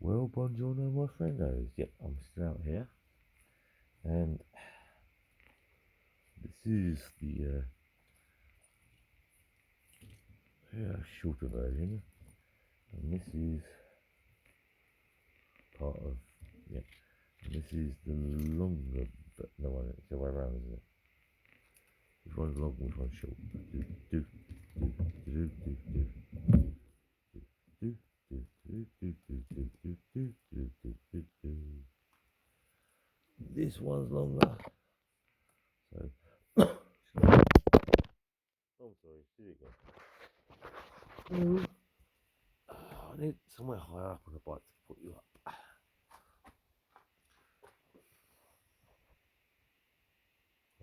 Well, buongiorno, my friendos. Yep, I'm still out here, and this is the shorter version, and this is part of and this is the longer. But no, one, it's the way around, isn't it? Which one's long? Which one's short? Do do do do do do do do do do do do do do do do do do. This one's longer. So, oh, sorry, here you go. I need somewhere higher up on the bike to put you up.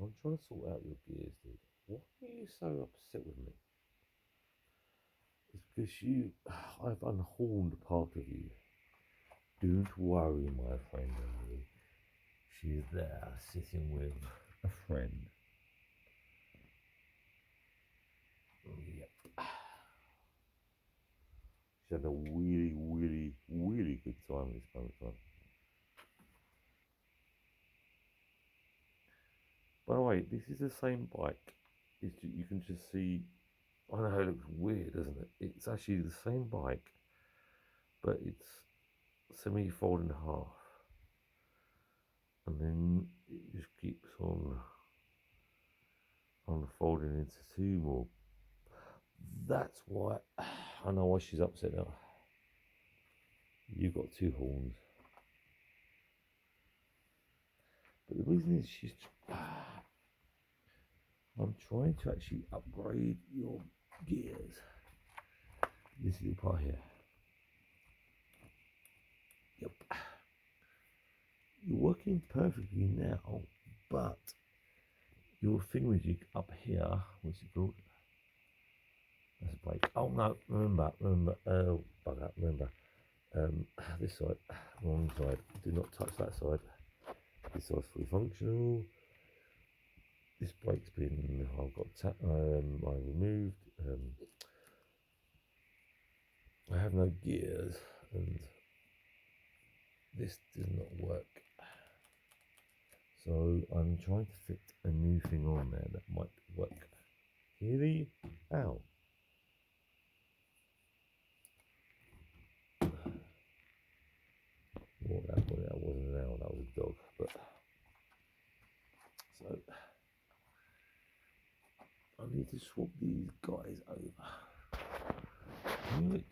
I'm trying to sort out your gears, dude. Why are you so upset with me? It's because I've unhorned part of you. Don't worry, my friend. She's there, sitting with a friend. Yep. She had a really, really, really good time this moment in time. By the way, this is the same bike. You can just see. I know it looks weird, doesn't it? It's actually the same bike, but it's semi-fold in half, and then it just keeps on unfolding into two more. That's why I know why she's upset now. You've got two horns, but the reason is I'm trying to actually upgrade your gears. This little part here. Yep. You're working perfectly now, but your thingamajig up here, what's it called? That's a brake. Oh no, remember, bugger, remember. This side, wrong side. Do not touch that side. This side's fully functional. This brake's been, I've got I removed. I have no gears, and this does not work. So I'm trying to fit a new thing on there that might work. Really? Ow. Well, that wasn't an owl, that was a dog. But so I need to swap these guys over. See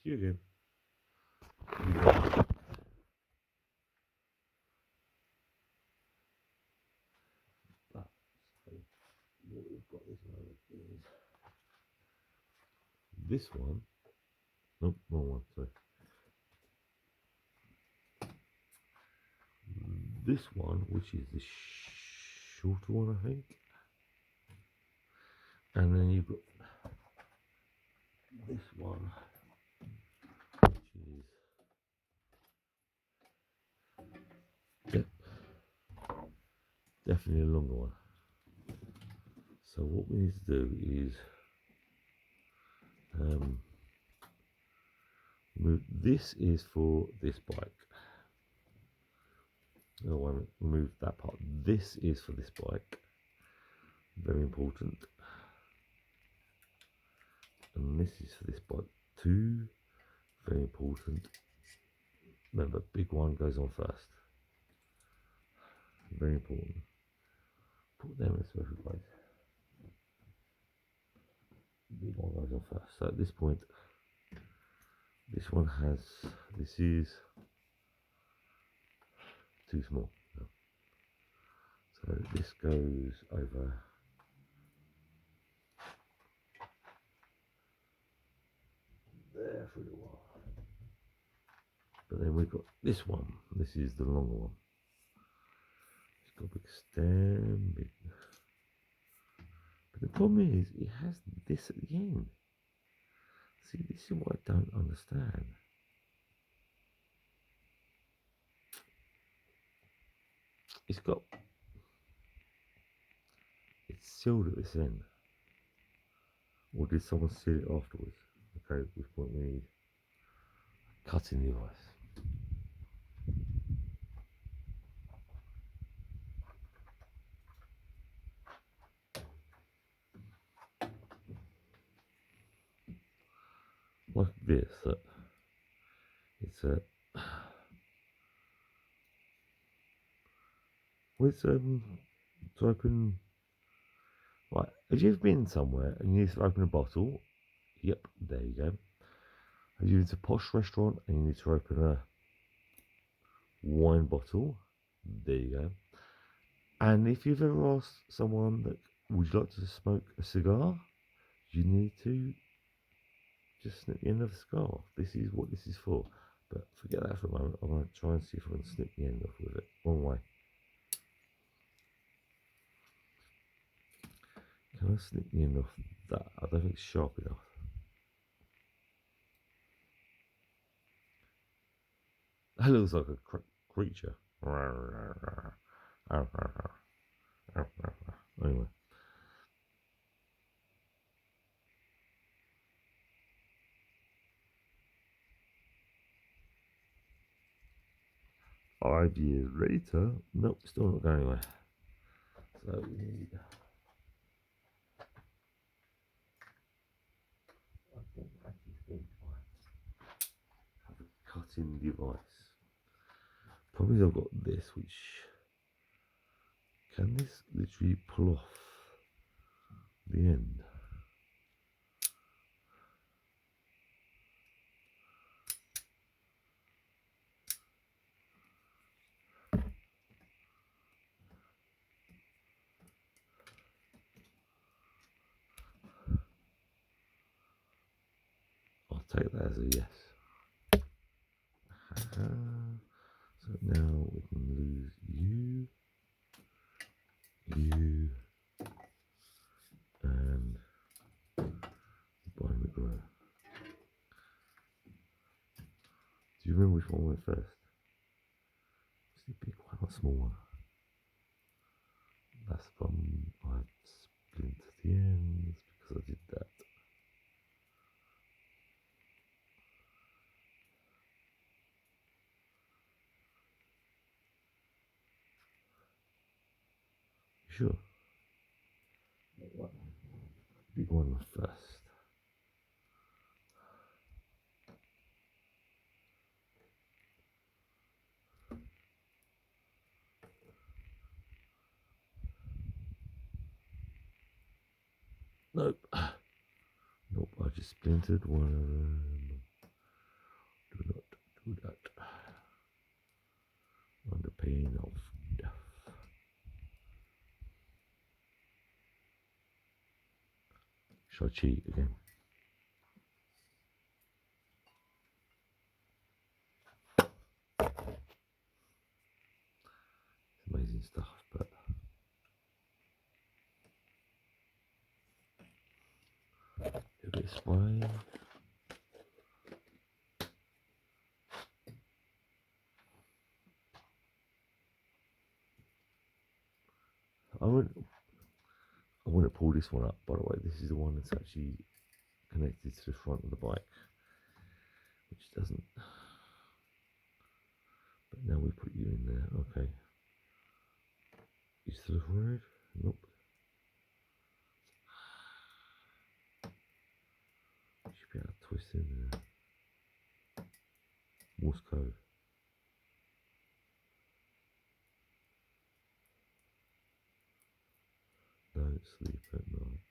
you again. But, so what we've got this moment is this one. Nope, wrong one, sorry. This one, which is the shorter one, I think. And then you've got this one, which is definitely a longer one. So what we need to do is move. This is for this bike. I want to remove that part. This is for this bike. Very important. And this is for this bike too. Very important. Remember, big one goes on first. Very important. Put them in a special place. Big one goes on first. So at this point, this one has. This is too small. No. So this goes over. There for a little while. But then we've got this one. This is the longer one. It's got a big stem. But the problem is, it has this at the end. See, this is what I don't understand. It's got sealed at this end? Or did someone seal it afterwards? Okay, at this point we need a cutting device. Like this, it's a with to open. Right, have you ever been somewhere and you need to open a bottle? Yep, there you go. Have you been to a posh restaurant and you need to open a wine bottle? There you go. And if you've ever asked someone that would you like to smoke a cigar, you need to just snip the end of the cigar off. This is what this is for. But forget that for a moment. I'm going to try and see if I can snip the end off with it. Wrong way. Can I snip the end off that? I don't think it's sharp enough. That looks like a creature. Anyway. Five years later, nope, still not going anywhere. So we need. I don't actually think I have a cutting device. Probably I've got this, which can this literally pull off the end? I'll take that as a yes. So now we can lose you, and Brian McGraw. Do you remember which one went first? Was the big one or small one? That's from I splintered the ends because I did that. Sure. Big one first. Nope. Nope, I just splintered one of them. Do not do that. Under pain of death. Shall I cheat again? It's amazing stuff, but a bit of spray. I want to pull this one up, by the way. This is the one that's actually connected to the front of the bike, which doesn't. But now we put you in there. Okay. You still afraid? Nope. You should be able to twist in there. Morse code. Don't sleep at night.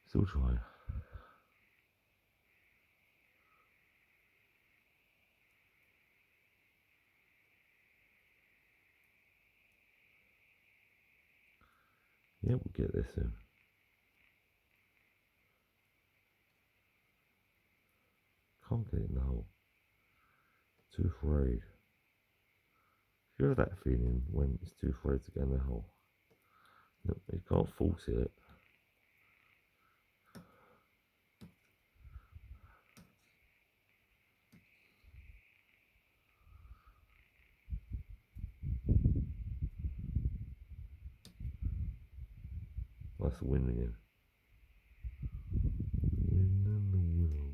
Still trying. Yeah, we'll get this in. Can't get it in the hole. Too afraid. If you have that feeling when it's too afraid to get in the hole, you can't force it. that's the wind again. Wind and the willow.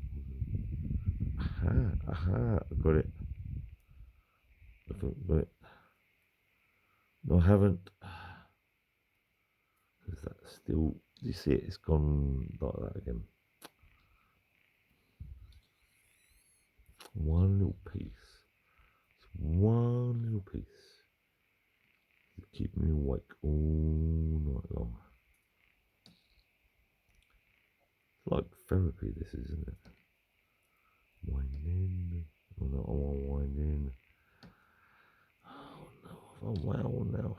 Aha, aha, I got it. I thought I got it. No, I haven't. Is that still, do you see it? It's gone like that again. One little piece. It's one little piece. To keep me awake all night long. It's like therapy, this is, isn't it? Winding. Oh no, I want to wind in. Oh no, I'm wow now.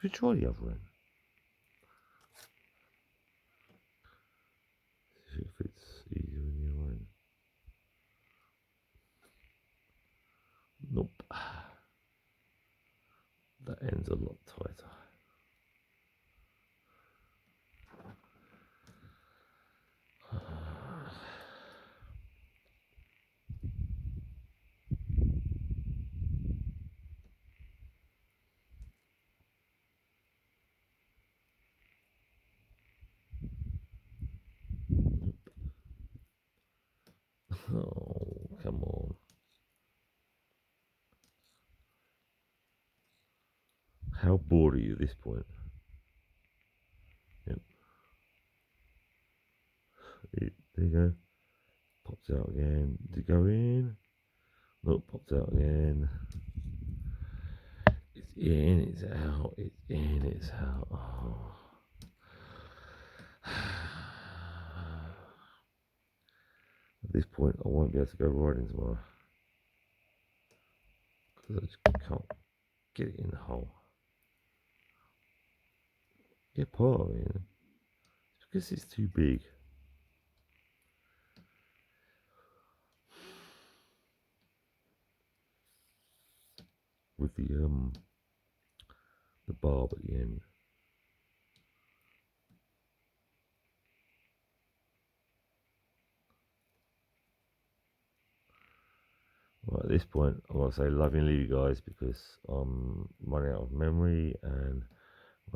Should try the other end. See if it's easier in the other end. Nope. That end's a lot tighter. Oh, come on. How bored are you at this point? Yep. There you go. Pops out again. Did it go in? Nope, pops out again. It's in, it's out, it's in, it's out. Oh. At this point, I won't be able to go riding tomorrow. Because I just can't get it in the hole. Get part of it, you know? It's because it's too big. With the barb at the end. Right, at this point, I'm going to say love and leave you guys because I'm running out of memory and